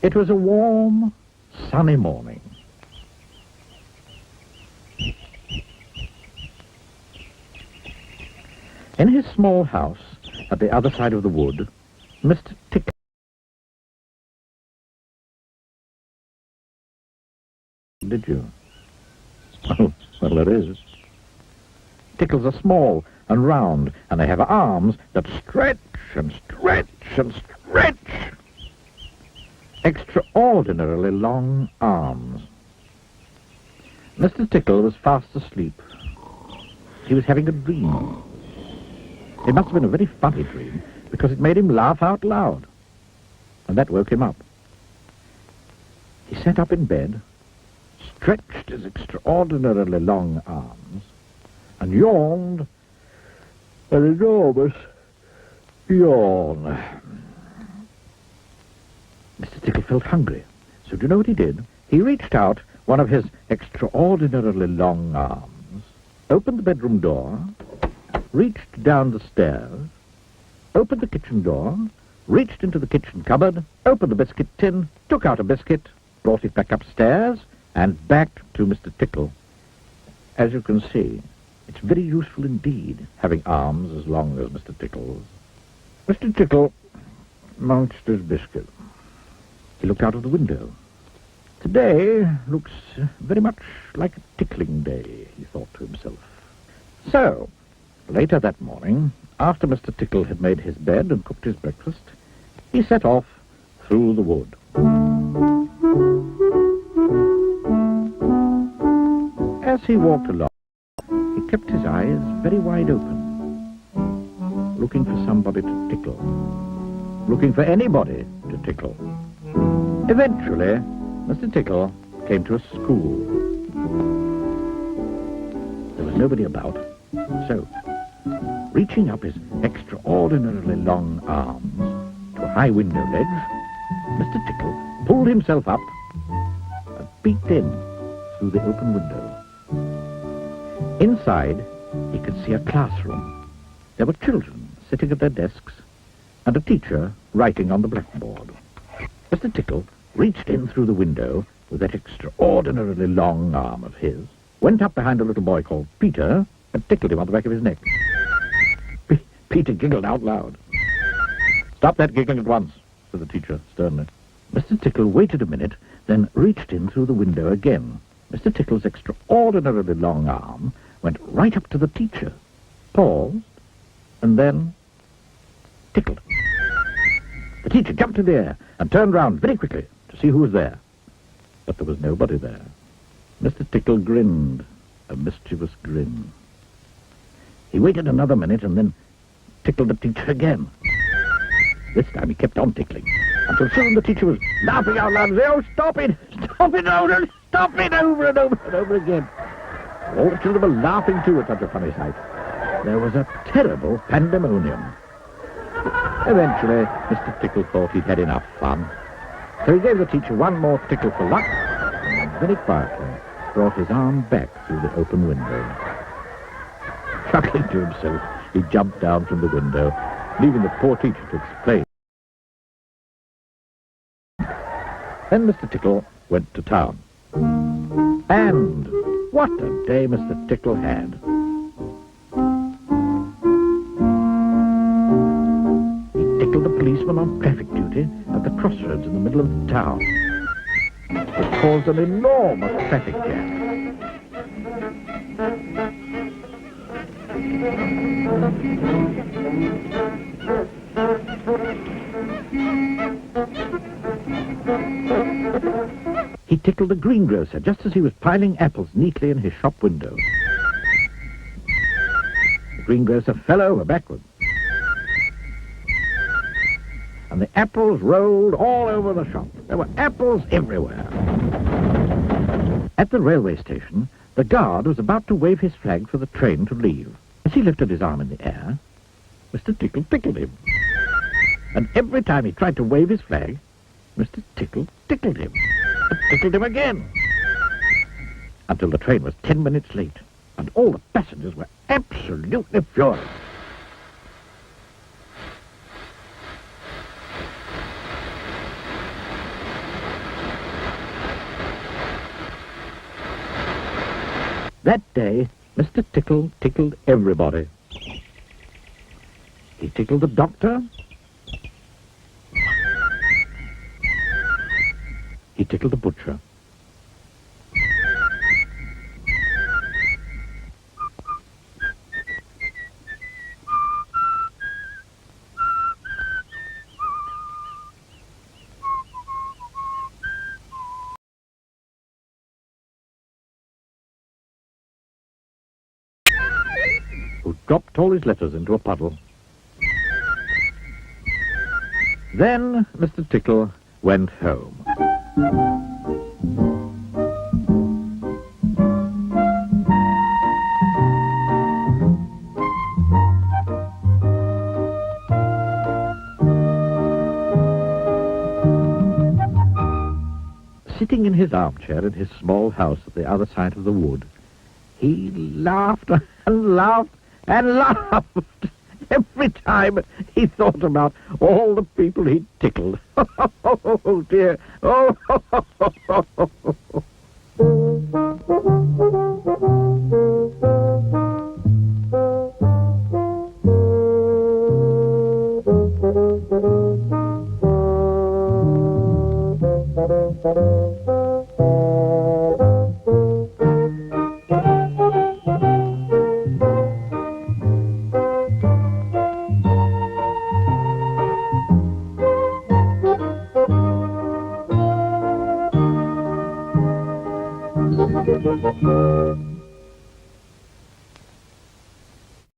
It was a warm, sunny morning. In his small house at the other side of the wood, Mr. Tickle. Did you? Oh, well, there is. Tickles are small and round, and they have arms that stretch and stretch and stretch. Extraordinarily long arms. Mr. Tickle was fast asleep. He was having a dream. It must have been a very funny dream, because it made him laugh out loud. And that woke him up. He sat up in bed, stretched his extraordinarily long arms, and yawned an enormous yawn. Mr. Tickle felt hungry, so do you know what he did? He reached out one of his extraordinarily long arms, opened the bedroom door, reached down the stairs, opened the kitchen door, reached into the kitchen cupboard, opened the biscuit tin, took out a biscuit, brought it back upstairs, and back to Mr. Tickle. As you can see, it's very useful indeed, having arms as long as Mr. Tickle's. Mr. Tickle munched his biscuit. He looked out of the window. Today looks very much like a tickling day, he thought to himself. So, later that morning, after Mr. Tickle had made his bed and cooked his breakfast, he set off through the wood. As he walked along, he kept his eyes very wide open, looking for somebody to tickle, looking for anybody to tickle. Eventually, Mr. Tickle came to a school. There was nobody about, so, reaching up his extraordinarily long arms to a high window ledge, Mr. Tickle pulled himself up and peeked in through the open window. Inside, he could see a classroom. There were children sitting at their desks and a teacher writing on the blackboard. Mr. Tickle reached in through the window with that extraordinarily long arm of his, went up behind a little boy called Peter, and tickled him on the back of his neck. Peter giggled out loud. "Stop that giggling at once," said the teacher sternly. Mr. Tickle waited a minute, then reached in through the window again. Mr. Tickle's extraordinarily long arm went right up to the teacher, paused, and then tickled. The teacher jumped in the air and turned round very quickly to see who was there. But there was nobody there. Mr. Tickle grinned, a mischievous grin. He waited another minute and then tickled the teacher again. This time he kept on tickling, until soon the teacher was laughing out loud and saying, "Oh, stop it! Stop it! Oh, stop it!" over and over and over again. All the children were laughing too at such a funny sight. There was a terrible pandemonium. Eventually, Mr. Tickle thought he'd had enough fun. So he gave the teacher one more tickle for luck, and then very quietly brought his arm back through the open window. Chuckling to himself, he jumped down from the window, leaving the poor teacher to explain. Then Mr. Tickle went to town. And what a day Mr. Tickle had. He tickled the policeman on traffic duty at the crossroads in the middle of the town. It caused an enormous traffic jam. He tickled the greengrocer just as he was piling apples neatly in his shop window. The greengrocer fell over backwards, and the apples rolled all over the shop. There were apples everywhere. At the railway station, the guard was about to wave his flag for the train to leave. As he lifted his arm in the air, Mr. Tickle tickled him. And every time he tried to wave his flag, Mr. Tickle tickled him. And tickled him again. Until the train was 10 minutes late, and all the passengers were absolutely furious. That day, Mr. Tickle tickled everybody. He tickled the doctor. He tickled the butcher. Who dropped all his letters into a puddle. Then Mr. Tickle went home. Sitting in his armchair in his small house at the other side of the wood, he laughed and laughed and laughed every time he thought about all the people he'd tickled. Oh, dear. Oh,